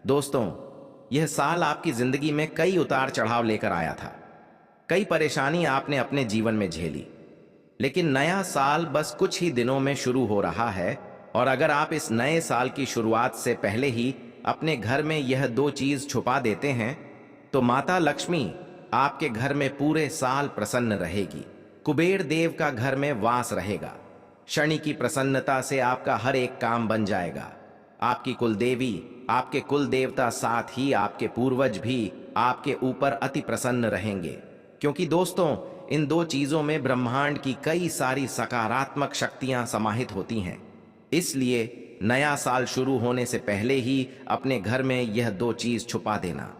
दोस्तों, यह साल आपकी जिंदगी में कई उतार चढ़ाव लेकर आया था। कई परेशानी आपने अपने जीवन में झेली। लेकिन नया साल बस कुछ ही दिनों में शुरू हो रहा है। और अगर आप इस नए साल की शुरुआत से पहले ही अपने घर में यह दो चीज छुपा देते हैं, तो माता लक्ष्मी आपके घर में पूरे साल प्रसन्न रहेगी। कुबेर देव का घर में वास रहेगा। शनि की प्रसन्नता से आपका हर एक काम बन जाएगा। आपकी कुलदेवी, आपके कुल देवता, साथ ही आपके पूर्वज भी आपके ऊपर अति प्रसन्न रहेंगे। क्योंकि दोस्तों, इन दो चीजों में ब्रह्मांड की कई सारी सकारात्मक शक्तियां समाहित होती हैं। इसलिए नया साल शुरू होने से पहले ही अपने घर में यह दो चीज छुपा देना।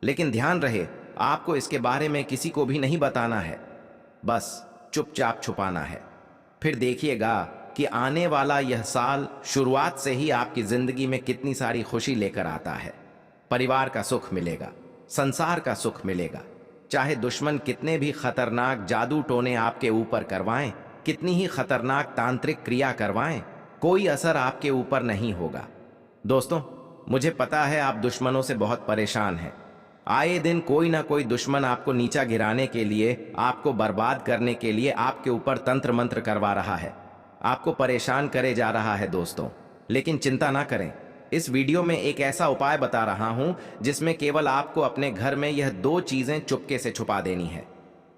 लेकिन ध्यान रहे, आपको इसके बारे में किसी को भी नहीं बताना है, बस चुपचाप छुपाना है। फिर देखिएगा कि आने वाला यह साल शुरुआत से ही आपकी जिंदगी में कितनी सारी खुशी लेकर आता है। परिवार का सुख मिलेगा, संसार का सुख मिलेगा। चाहे दुश्मन कितने भी खतरनाक जादू टोने आपके ऊपर करवाएं, कितनी ही खतरनाक तांत्रिक क्रिया करवाएं, कोई असर आपके ऊपर नहीं होगा। दोस्तों, मुझे पता है आप दुश्मनों से बहुत परेशान हैं। आए दिन कोई ना कोई दुश्मन आपको नीचा गिराने के लिए, आपको बर्बाद करने के लिए आपके ऊपर तंत्र मंत्र करवा रहा है, आपको परेशान करे जा रहा है। दोस्तों, लेकिन चिंता ना करें। इस वीडियो में एक ऐसा उपाय बता रहा हूं जिसमें केवल आपको अपने घर में यह दो चीजें चुपके से छुपा देनी है।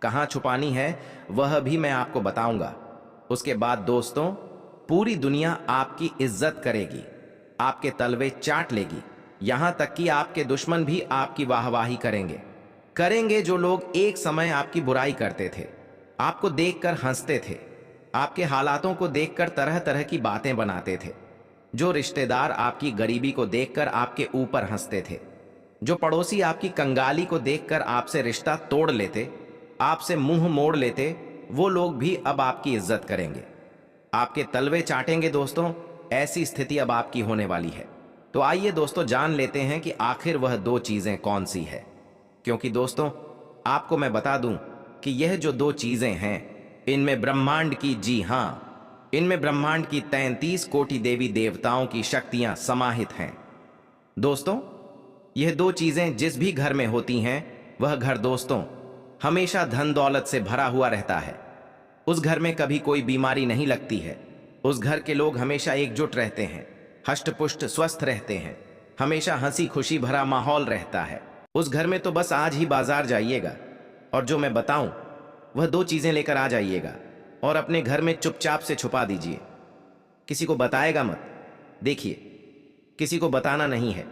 कहां छुपानी है वह भी मैं आपको बताऊंगा। उसके बाद दोस्तों, पूरी दुनिया आपकी इज्जत करेगी, आपके तलवे चाट लेगी। यहां तक कि आपके दुश्मन भी आपकी वाहवाही करेंगे। जो लोग एक समय आपकी बुराई करते थे, आपको देखकर हंसते थे, आपके हालातों को देखकर तरह तरह की बातें बनाते थे। जो रिश्तेदार आपकी गरीबी को देखकर आपके ऊपर हंसते थे, जो पड़ोसी आपकी कंगाली को देखकर आपसे रिश्ता तोड़ लेते, आपसे मुंह मोड़ लेते, वो लोग भी अब आपकी इज्जत करेंगे, आपके तलवे चाटेंगे। दोस्तों, ऐसी स्थिति अब आपकी होने वाली है। तो आइए दोस्तों, जान लेते हैं कि आखिर वह दो चीजें कौन सी है। क्योंकि दोस्तों, आपको मैं बता दूं कि यह जो दो चीजें हैं, इनमें ब्रह्मांड की, जी हां, इनमें ब्रह्मांड की 33 कोटि देवी देवताओं की शक्तियां समाहित हैं। दोस्तों, यह दो चीजें जिस भी घर में होती हैं, वह घर दोस्तों हमेशा धन दौलत से भरा हुआ रहता है। उस घर में कभी कोई बीमारी नहीं लगती है। उस घर के लोग हमेशा एकजुट रहते हैं, हष्टपुष्ट स्वस्थ रहते हैं, हमेशा हंसी खुशी भरा माहौल रहता है। उस घर में तो बस आज ही बाजार जाइएगा और जो मैं बताऊं वह दो चीजें लेकर आ जाइएगा और अपने घर में चुपचाप से छुपा दीजिए। किसी को बताएगा मत। देखिए, किसी को बताना नहीं है,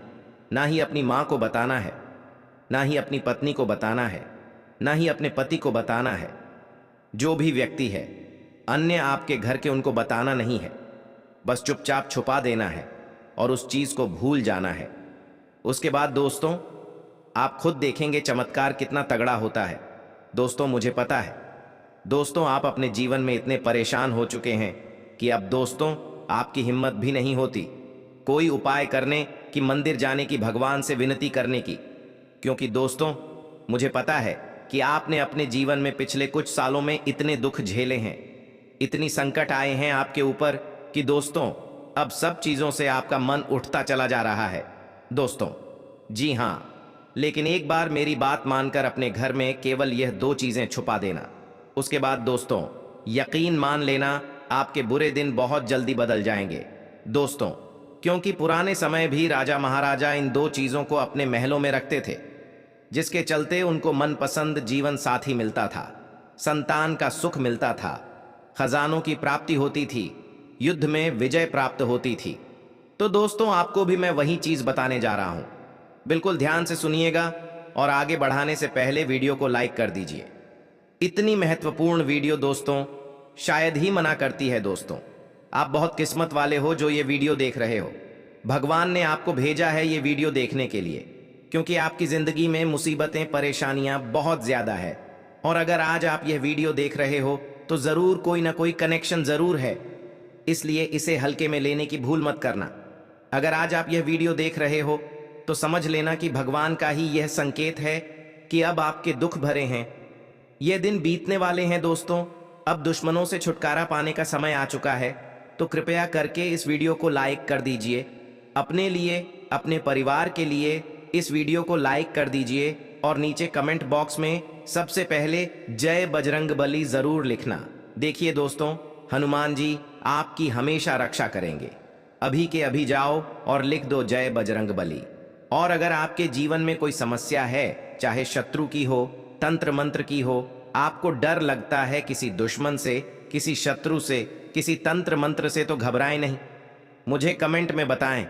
ना ही अपनी माँ को बताना है, ना ही अपनी पत्नी को बताना है, ना ही अपने पति को बताना है। जो भी व्यक्ति है अन्य आपके घर के, उनको बताना नहीं है। बस चुपचाप छुपा देना है और उस चीज को भूल जाना है। उसके बाद दोस्तों, आप खुद देखेंगे चमत्कार कितना तगड़ा होता है। दोस्तों, मुझे पता है दोस्तों, आप अपने जीवन में इतने परेशान हो चुके हैं कि अब दोस्तों आपकी हिम्मत भी नहीं होती कोई उपाय करने की, मंदिर जाने की, भगवान से विनती करने की। क्योंकि दोस्तों, मुझे पता है कि आपने अपने जीवन में पिछले कुछ सालों में इतने दुख झेले हैं, इतनी संकट आए हैं आपके ऊपर कि दोस्तों अब सब चीजों से आपका मन उठता चला जा रहा है। दोस्तों, जी हां, लेकिन एक बार मेरी बात मानकर अपने घर में केवल यह दो चीजें छुपा देना। उसके बाद दोस्तों, यकीन मान लेना, आपके बुरे दिन बहुत जल्दी बदल जाएंगे। दोस्तों, क्योंकि पुराने समय भी राजा महाराजा इन दो चीजों को अपने महलों में रखते थे, जिसके चलते उनको मनपसंद जीवन साथी मिलता था, संतान का सुख मिलता था, खजानों की प्राप्ति होती थी, युद्ध में विजय प्राप्त होती थी। तो दोस्तों, आपको भी मैं वही चीज बताने जा रहा हूं। बिल्कुल ध्यान से सुनिएगा और आगे बढ़ाने से पहले वीडियो को लाइक कर दीजिए। इतनी महत्वपूर्ण वीडियो दोस्तों शायद ही मना करती है। दोस्तों, आप बहुत किस्मत वाले हो जो ये वीडियो देख रहे हो। भगवान ने आपको भेजा है ये वीडियो देखने के लिए, क्योंकि आपकी जिंदगी में मुसीबतें, परेशानियां बहुत ज्यादा है। और अगर आज आप यह वीडियो देख रहे हो तो जरूर कोई ना कोई कनेक्शन जरूर है, इसलिए इसे हल्के में लेने की भूल मत करना। अगर आज आप यह वीडियो देख रहे हो तो समझ लेना कि भगवान का ही यह संकेत है कि अब आपके दुख भरे हैं, ये दिन बीतने वाले हैं। दोस्तों, अब दुश्मनों से छुटकारा पाने का समय आ चुका है। तो कृपया करके इस वीडियो को लाइक कर दीजिए अपने लिए, अपने परिवार के लिए इस वीडियो को लाइक कर दीजिए और नीचे कमेंट बॉक्स में सबसे पहले जय बजरंगबली जरूर लिखना। देखिए दोस्तों, हनुमान जी आपकी हमेशा रक्षा करेंगे। अभी के अभी जाओ और लिख दो जय बजरंगबली। और अगर आपके जीवन में कोई समस्या है, चाहे शत्रु की हो, तंत्र मंत्र की हो, आपको डर लगता है किसी दुश्मन से, किसी शत्रु से, किसी तंत्र मंत्र से, तो घबराएं नहीं, मुझे कमेंट में बताएं।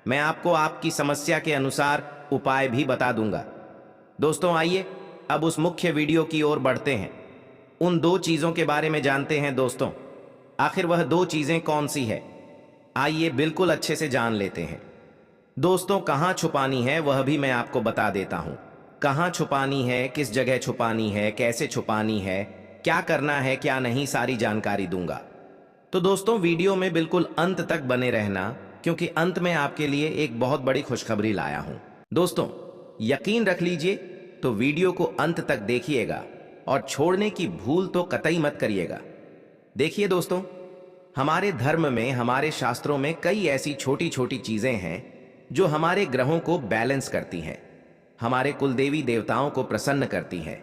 मैं आपको आपकी समस्या के अनुसार उपाय भी बता दूंगा। दोस्तों आइए अब उस मुख्य वीडियो की ओर बढ़ते हैं। उन दो चीजों के बारे में जानते हैं दोस्तों। आखिर वह दो चीजें कौन सी है, आइए बिल्कुल अच्छे से जान लेते हैं। दोस्तों, कहां छुपानी है वह भी मैं आपको बता देता हूं। कहां छुपानी है, किस जगह छुपानी है, कैसे छुपानी है, क्या करना है क्या नहीं, सारी जानकारी दूंगा। तो दोस्तों वीडियो में बिल्कुल अंत तक बने रहना, क्योंकि अंत में आपके लिए एक बहुत बड़ी खुशखबरी लाया हूं। दोस्तों यकीन रख लीजिए, तो वीडियो को अंत तक देखिएगा और छोड़ने की भूल तो कतई मत करिएगा। देखिए दोस्तों, हमारे धर्म में, हमारे शास्त्रों में कई ऐसी छोटी छोटी चीजें हैं जो हमारे ग्रहों को बैलेंस करती हैं, हमारे कुलदेवी देवताओं को प्रसन्न करती हैं।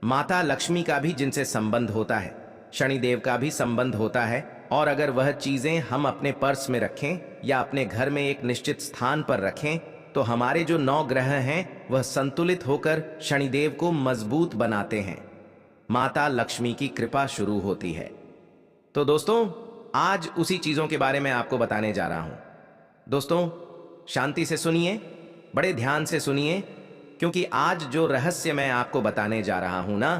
माता लक्ष्मी का भी जिनसे संबंध होता है, शनिदेव का भी संबंध होता है। और अगर वह चीजें हम अपने पर्स में रखें या अपने घर में एक निश्चित स्थान पर रखें, तो हमारे जो 9 ग्रह हैं वह संतुलित होकर शनिदेव को मजबूत बनाते हैं। माता लक्ष्मी की कृपा शुरू होती है। तो दोस्तों आज उसी चीजों के बारे में आपको बताने जा रहा हूं। दोस्तों शांति से सुनिए, बड़े ध्यान से सुनिए, क्योंकि आज जो रहस्य मैं आपको बताने जा रहा हूं ना,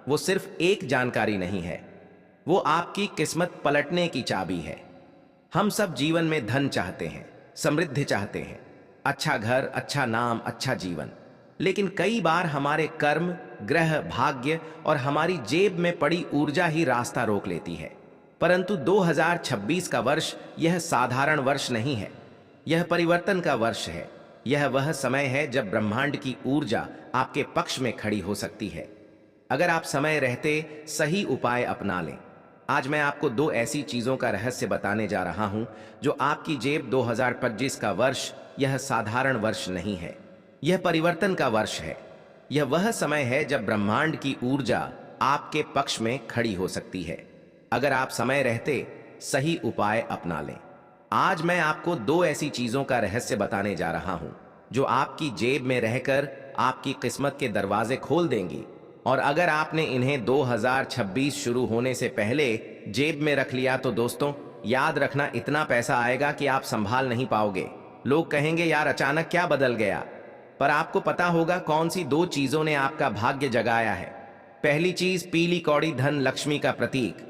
वो सिर्फ एक जानकारी नहीं है, वो आपकी किस्मत पलटने की चाबी है। हम सब जीवन में धन चाहते हैं, समृद्धि चाहते हैं, अच्छा घर, अच्छा नाम, अच्छा जीवन। लेकिन कई बार हमारे कर्म, ग्रह, भाग्य और हमारी जेब में पड़ी ऊर्जा ही रास्ता रोक लेती है। परंतु 2026 का वर्ष यह साधारण वर्ष नहीं है, यह परिवर्तन का वर्ष है। यह वह समय है जब ब्रह्मांड की ऊर्जा आपके पक्ष में खड़ी हो सकती है, अगर आप समय रहते सही उपाय अपना लें। आज मैं आपको 2 ऐसी चीजों का रहस्य बताने जा रहा हूं जो आपकी जेब 2025 का वर्ष यह साधारण वर्ष नहीं है, यह परिवर्तन का वर्ष है। यह वह समय है जब ब्रह्मांड की ऊर्जा आपके पक्ष में खड़ी हो सकती है, अगर आप समय रहते सही उपाय अपना लें। आज मैं आपको 2 ऐसी चीजों का रहस्य बताने जा रहा हूं जो आपकी जेब में रहकर आपकी किस्मत के दरवाजे खोल देंगी। और अगर आपने इन्हें 2026 शुरू होने से पहले जेब में रख लिया तो दोस्तों याद रखना, इतना पैसा आएगा कि आप संभाल नहीं पाओगे। लोग कहेंगे यार अचानक क्या बदल गया, पर आपको पता होगा कौन सी 2 चीजों ने आपका भाग्य जगाया है। पहली चीज, पीली कौड़ी धन लक्ष्मी का प्रतीक।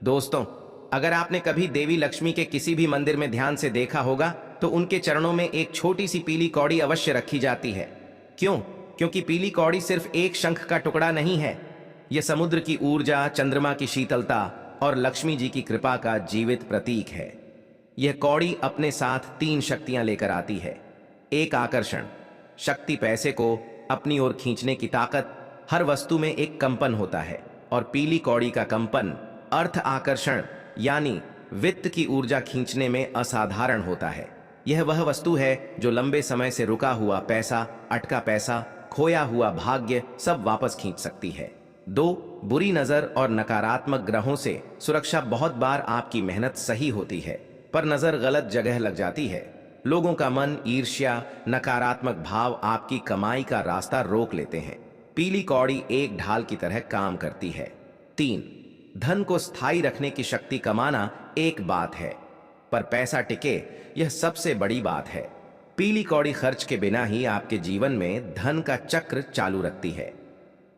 दोस्तों अगर आपने कभी देवी लक्ष्मी के किसी भी मंदिर में ध्यान से देखा होगा तो उनके चरणों में एक छोटी सी पीली कौड़ी अवश्य रखी जाती है। क्यों? क्योंकि पीली कौड़ी सिर्फ एक शंख का टुकड़ा नहीं है, यह समुद्र की ऊर्जा, चंद्रमा की शीतलता और लक्ष्मी जी की कृपा का जीवित प्रतीक है। यह कौड़ी अपने साथ 3 शक्तियां लेकर आती है। एक आकर्षण शक्ति, पैसे को अपनी ओर खींचने की ताकत। हर वस्तु में एक कंपन होता है और पीली कौड़ी का कंपन अर्थ आकर्षण यानी वित्त की ऊर्जा खींचने में असाधारण होता है। यह वह वस्तु है जो लंबे समय से रुका हुआ पैसा, अटका पैसा, खोया हुआ भाग्य सब वापस खींच सकती है। 2, बुरी नजर और नकारात्मक ग्रहों से सुरक्षा। बहुत बार आपकी मेहनत सही होती है पर नजर गलत जगह लग जाती है। लोगों का मन, ईर्ष्या, नकारात्मक भाव आपकी कमाई का रास्ता रोक लेते हैं। पीली कौड़ी एक ढाल की तरह काम करती है। 3, धन को स्थायी रखने की शक्ति। कमाना एक बात है, पर पैसा टिके यह सबसे बड़ी बात है। पीली कौड़ी खर्च के बिना ही आपके जीवन में धन का चक्र चालू रखती है।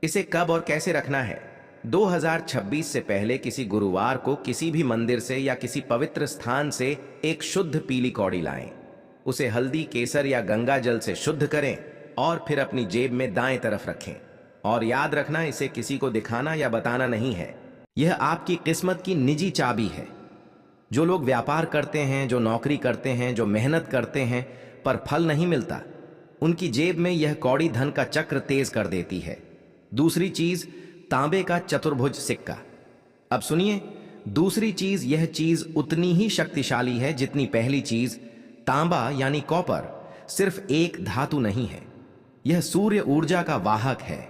इसे कब और कैसे रखना है? 2026 से पहले किसी गुरुवार को किसी भी मंदिर से या किसी पवित्र स्थान से एक शुद्ध पीली कौड़ी लाएं। उसे हल्दी, केसर या गंगा जल से शुद्ध करें और फिर अपनी जेब में दाएं तरफ रखें। और याद रखना, इसे किसी को दिखाना या बताना नहीं है। यह आपकी किस्मत की निजी चाबी है। जो लोग व्यापार करते हैं, जो नौकरी करते हैं, जो मेहनत करते हैं पर फल नहीं मिलता, उनकी जेब में यह कौड़ी धन का चक्र तेज कर देती है। दूसरी चीज, तांबे का चतुर्भुज सिक्का। अब सुनिए, दूसरी चीज, यह चीज उतनी ही शक्तिशाली है जितनी पहली चीज। तांबा यानी कॉपर सिर्फ एक धातु नहीं है, यह सूर्य ऊर्जा का वाहक है,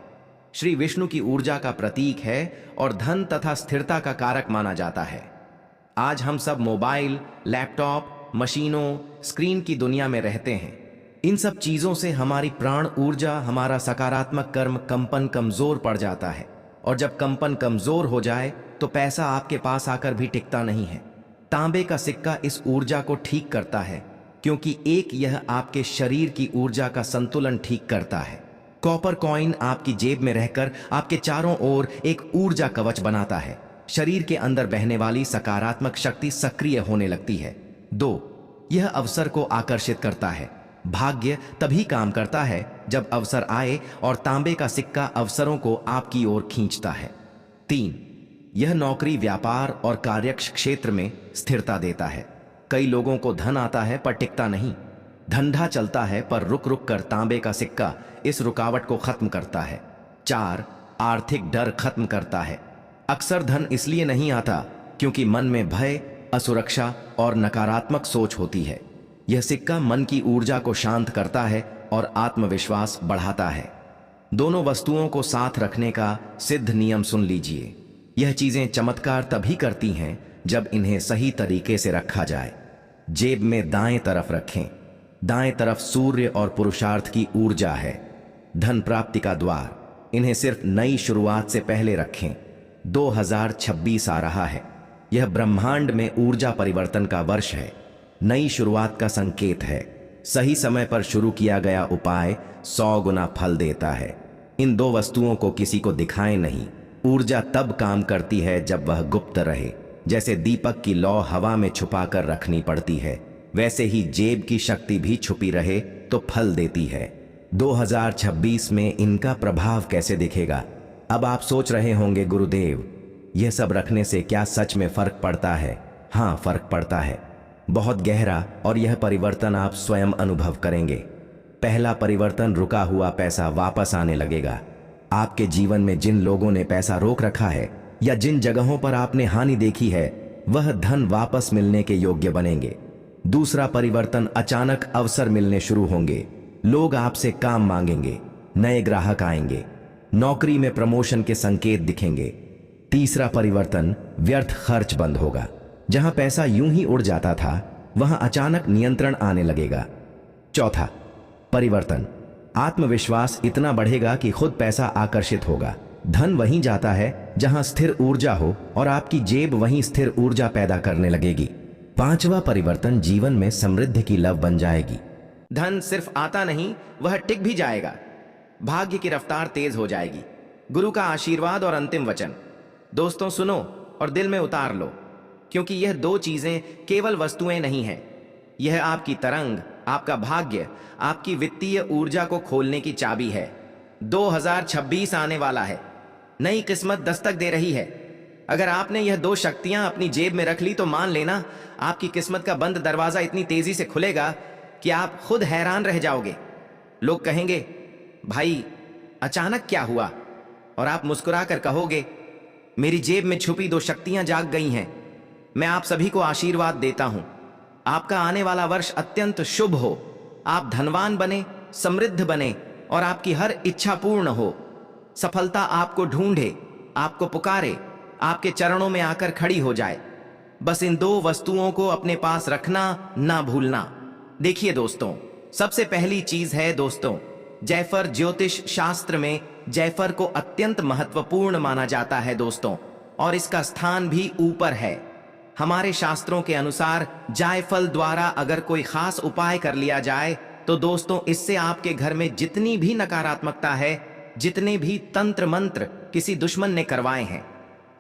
श्री विष्णु की ऊर्जा का प्रतीक है और धन तथा स्थिरता का कारक माना जाता है। आज हम सब मोबाइल, लैपटॉप, मशीनों, स्क्रीन की दुनिया में रहते हैं। इन सब चीजों से हमारी प्राण ऊर्जा, हमारा सकारात्मक कर्म कंपन कमजोर पड़ जाता है, और जब कंपन कमजोर हो जाए तो पैसा आपके पास आकर भी टिकता नहीं है। तांबे का सिक्का इस ऊर्जा को ठीक करता है, क्योंकि यह आपके शरीर की ऊर्जा का संतुलन ठीक करता है। कॉपर कॉइन आपकी जेब में रहकर आपके चारों ओर एक ऊर्जा कवच बनाता है। शरीर के अंदर बहने वाली सकारात्मक शक्ति सक्रिय होने लगती है। 2, यह अवसर को आकर्षित करता है। भाग्य तभी काम करता है जब अवसर आए, और तांबे का सिक्का अवसरों को आपकी ओर खींचता है। 3, यह नौकरी, व्यापार और कार्यक्ष क्षेत्र में स्थिरता देता है। कई लोगों को धन आता है पर टिकता नहीं, धंधा चलता है पर रुक रुक कर तांबे का सिक्का इस रुकावट को खत्म करता है। 4, आर्थिक डर खत्म करता है। अक्सर धन इसलिए नहीं आता क्योंकि मन में भय, असुरक्षा और नकारात्मक सोच होती है। यह सिक्का मन की ऊर्जा को शांत करता है और आत्मविश्वास बढ़ाता है। दोनों वस्तुओं को साथ रखने का सिद्ध नियम सुन लीजिए। यह चीजें चमत्कार तभी करती हैं जब इन्हें सही तरीके से रखा जाए। जेब में दाएं तरफ रखें। दाएं तरफ सूर्य और पुरुषार्थ की ऊर्जा है, धन प्राप्ति का द्वार। इन्हें सिर्फ नई शुरुआत से पहले रखें। 2026 आ रहा है। यह ब्रह्मांड में ऊर्जा परिवर्तन का वर्ष है, नई शुरुआत का संकेत है। सही समय पर शुरू किया गया उपाय 100 गुना फल देता है। इन 2 वस्तुओं को किसी को दिखाएं नहीं। ऊर्जा तब काम करती है जब वह गुप्त रहे। जैसे दीपक की लौ हवा में छुपा कर रखनी पड़ती है, वैसे ही जेब की शक्ति भी छुपी रहे तो फल देती है। 2026 में इनका प्रभाव कैसे दिखेगा? अब आप सोच रहे होंगे, गुरुदेव यह सब रखने से क्या सच में फर्क पड़ता है? हाँ, फर्क पड़ता है, बहुत गहरा, और यह परिवर्तन आप स्वयं अनुभव करेंगे। पहला परिवर्तन, रुका हुआ पैसा वापस आने लगेगा। आपके जीवन में जिन लोगों ने पैसा रोक रखा है या जिन जगहों पर आपने हानि देखी है, वह धन वापस मिलने के योग्य बनेंगे। दूसरा परिवर्तन, अचानक अवसर मिलने शुरू होंगे। लोग आपसे काम मांगेंगे, नए ग्राहक आएंगे, नौकरी में प्रमोशन के संकेत दिखेंगे। तीसरा परिवर्तन, व्यर्थ खर्च बंद होगा। जहां पैसा यूं ही उड़ जाता था, वहां अचानक नियंत्रण आने लगेगा। चौथा परिवर्तन, आत्मविश्वास इतना बढ़ेगा कि खुद पैसा आकर्षित होगा। धन वहीं जाता है जहां स्थिर ऊर्जा हो, और आपकी जेब वहीं स्थिर ऊर्जा पैदा करने लगेगी। पांचवा परिवर्तन, जीवन में समृद्धि की लव बन जाएगी। धन सिर्फ आता नहीं, वह टिक भी जाएगा। भाग्य की रफ्तार तेज हो जाएगी। गुरु का आशीर्वाद और अंतिम वचन। दोस्तों सुनो और दिल में उतार लो, क्योंकि यह 2 चीजें केवल वस्तुएं नहीं हैं। यह आपकी तरंग, आपका भाग्य, आपकी वित्तीय ऊर्जा को खोलने की चाबी है। 2026 आने वाला है, नई किस्मत दस्तक दे रही है। अगर आपने यह 2 शक्तियां अपनी जेब में रख ली तो मान लेना, आपकी किस्मत का बंद दरवाजा इतनी तेजी से खुलेगा कि आप खुद हैरान रह जाओगे। लोग कहेंगे, भाई अचानक क्या हुआ? और आप मुस्कुरा कर कहोगे, मेरी जेब में छुपी 2 शक्तियां जाग गई हैं। मैं आप सभी को आशीर्वाद देता हूं, आपका आने वाला वर्ष अत्यंत शुभ हो। आप धनवान बने, समृद्ध बने, और आपकी हर इच्छा पूर्ण हो। सफलता आपको ढूंढे, आपको पुकारे, आपके चरणों में आकर खड़ी हो जाए। बस इन 2 वस्तुओं को अपने पास रखना ना भूलना। देखिए दोस्तों, सबसे पहली चीज है दोस्तों, जायफर। ज्योतिष शास्त्र में जायफर को अत्यंत महत्वपूर्ण माना जाता है दोस्तों, और इसका स्थान भी ऊपर है। हमारे शास्त्रों के अनुसार जायफल द्वारा अगर कोई खास उपाय कर लिया जाए तो दोस्तों, इससे आपके घर में जितनी भी नकारात्मकता है, जितने भी तंत्र मंत्र किसी दुश्मन ने करवाए हैं,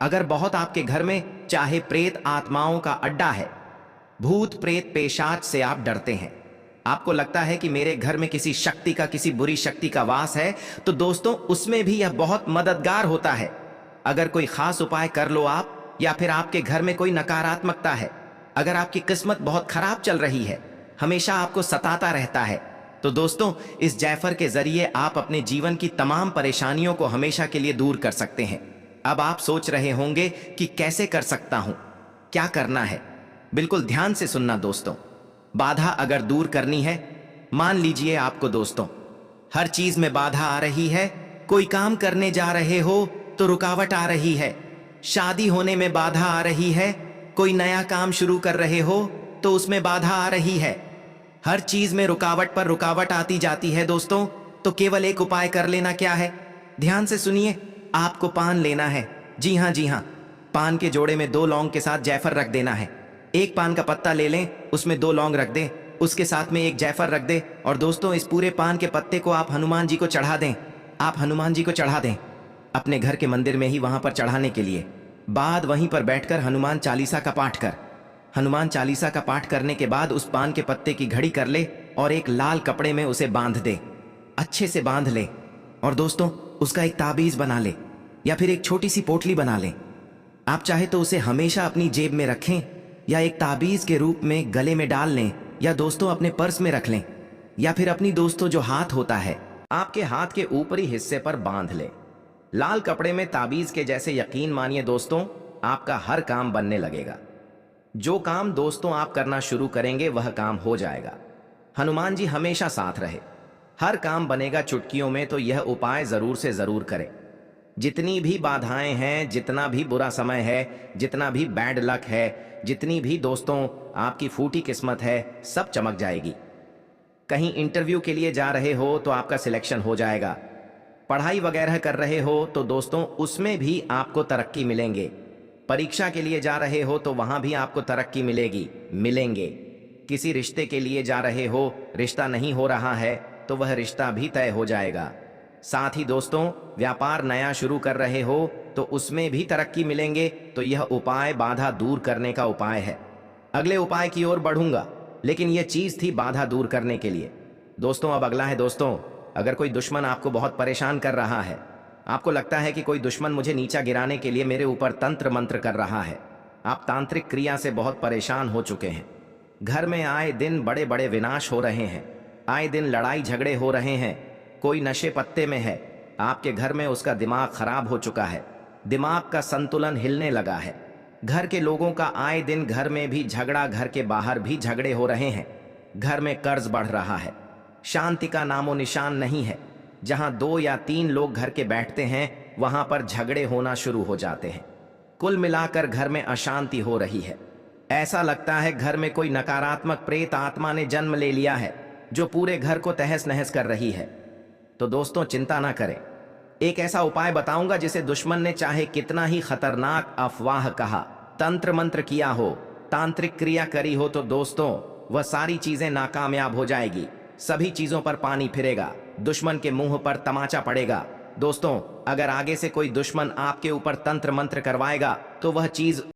अगर बहुत आपके घर में चाहे प्रेत आत्माओं का अड्डा है, भूत प्रेत पेशाच से आप डरते हैं, आपको लगता है कि मेरे घर में किसी शक्ति का, किसी बुरी शक्ति का वास है, तो दोस्तों उसमें भी यह बहुत मददगार होता है। अगर कोई खास उपाय कर लो आप, या फिर आपके घर में कोई नकारात्मकता है, अगर आपकी किस्मत बहुत खराब चल रही है, हमेशा आपको सताता रहता है, तो दोस्तों इस जायफर के जरिए आप अपने जीवन की तमाम परेशानियों को हमेशा के लिए दूर कर सकते हैं। अब आप सोच रहे होंगे कि कैसे कर सकता हूं, क्या करना है? बिल्कुल ध्यान से सुनना दोस्तों। बाधा अगर दूर करनी है, मान लीजिए आपको दोस्तों हर चीज में बाधा आ रही है। कोई काम करने जा रहे हो तो रुकावट आ रही है, शादी होने में बाधा आ रही है, कोई नया काम शुरू कर रहे हो तो उसमें बाधा आ रही है। हर चीज में रुकावट पर रुकावट आती जाती है दोस्तों। तो केवल एक उपाय कर लेना क्या है, ध्यान से सुनिए। आपको पान लेना है, जी हाँ जी हाँ। पान के जोड़े में 2 लौंग के साथ जायफल रख देना है। एक पान का पत्ता ले लें, उसमें 2 लौंग रख दें, उसके साथ में एक जायफल रख दें। और दोस्तों इस पूरे पान के पत्ते को आप हनुमान जी को चढ़ा दें। आप हनुमान जी को चढ़ा दें अपने घर के मंदिर में ही, वहां पर चढ़ाने के लिए। बाद वहीं पर बैठकर हनुमान चालीसा का पाठ कर। हनुमान चालीसा का पाठ करने के बाद उस पान के पत्ते की घड़ी कर ले और एक लाल कपड़े में उसे बांध दे, अच्छे से बांध ले। और दोस्तों उसका एक ताबीज बना ले या फिर एक छोटी सी पोटली बना ले। आप चाहे तो उसे हमेशा अपनी जेब में रखें या एक ताबीज के रूप में गले में डाल लें, या दोस्तों अपने पर्स में रख लें, या फिर अपनी दोस्तों जो हाथ होता है आपके हाथ के ऊपरी हिस्से पर बांध ले, लाल कपड़े में ताबीज के जैसे। यकीन मानिए दोस्तों आपका हर काम बनने लगेगा। जो काम दोस्तों आप करना शुरू करेंगे वह काम हो जाएगा। हनुमान जी हमेशा साथ रहे, हर काम बनेगा चुटकियों में। तो यह उपाय जरूर से जरूर करें। जितनी भी बाधाएं हैं, जितना भी बुरा समय है, जितना भी बैड लक है, जितनी भी दोस्तों आपकी फूटी किस्मत है, सब चमक जाएगी। कहीं इंटरव्यू के लिए जा रहे हो तो आपका सिलेक्शन हो जाएगा। पढ़ाई वगैरह कर रहे हो तो दोस्तों उसमें भी आपको तरक्की मिलेंगे। परीक्षा के लिए जा रहे हो तो वहां भी आपको तरक्की मिलेंगे। किसी रिश्ते के लिए जा रहे हो, रिश्ता नहीं हो रहा है तो वह रिश्ता भी तय हो जाएगा। साथ ही दोस्तों व्यापार नया शुरू कर रहे हो तो उसमें भी तरक्की मिलेंगे। तो यह उपाय बाधा दूर करने का उपाय है। अगले उपाय की ओर बढ़ूंगा, लेकिन यह चीज थी बाधा दूर करने के लिए। दोस्तों अब अगला है दोस्तों, अगर कोई दुश्मन आपको बहुत परेशान कर रहा है, आपको लगता है कि कोई दुश्मन मुझे नीचा गिराने के लिए मेरे ऊपर तंत्र मंत्र कर रहा है, आप तांत्रिक क्रिया से बहुत परेशान हो चुके हैं, घर में आए दिन बड़े बड़े विनाश हो रहे हैं, आए दिन लड़ाई झगड़े हो रहे हैं, कोई नशे पत्ते में है, आपके घर में उसका दिमाग खराब हो चुका है, दिमाग का संतुलन हिलने लगा है, घर के लोगों का आए दिन घर में भी झगड़ा, घर के बाहर भी झगड़े हो रहे हैं, घर में कर्ज बढ़ रहा है, शांति का नामो निशान नहीं है। जहां 2 या 3 लोग घर के बैठते हैं वहां पर झगड़े होना शुरू हो जाते हैं। कुल मिलाकर घर में अशांति हो रही है। ऐसा लगता है घर में कोई नकारात्मक प्रेत आत्मा ने जन्म ले लिया है जो पूरे घर को तहस नहस कर रही है। तो दोस्तों चिंता ना करें, एक ऐसा उपाय बताऊंगा जिसे दुश्मन ने चाहे कितना ही खतरनाक अफवाह कहा, तंत्र मंत्र किया हो, तांत्रिक क्रिया करी हो, तो दोस्तों वह सारी चीजें नाकामयाब हो जाएगी। सभी चीजों पर पानी फिरेगा, दुश्मन के मुंह पर तमाचा पड़ेगा। दोस्तों अगर आगे से कोई दुश्मन आपके ऊपर तंत्र मंत्र करवाएगा तो वह चीज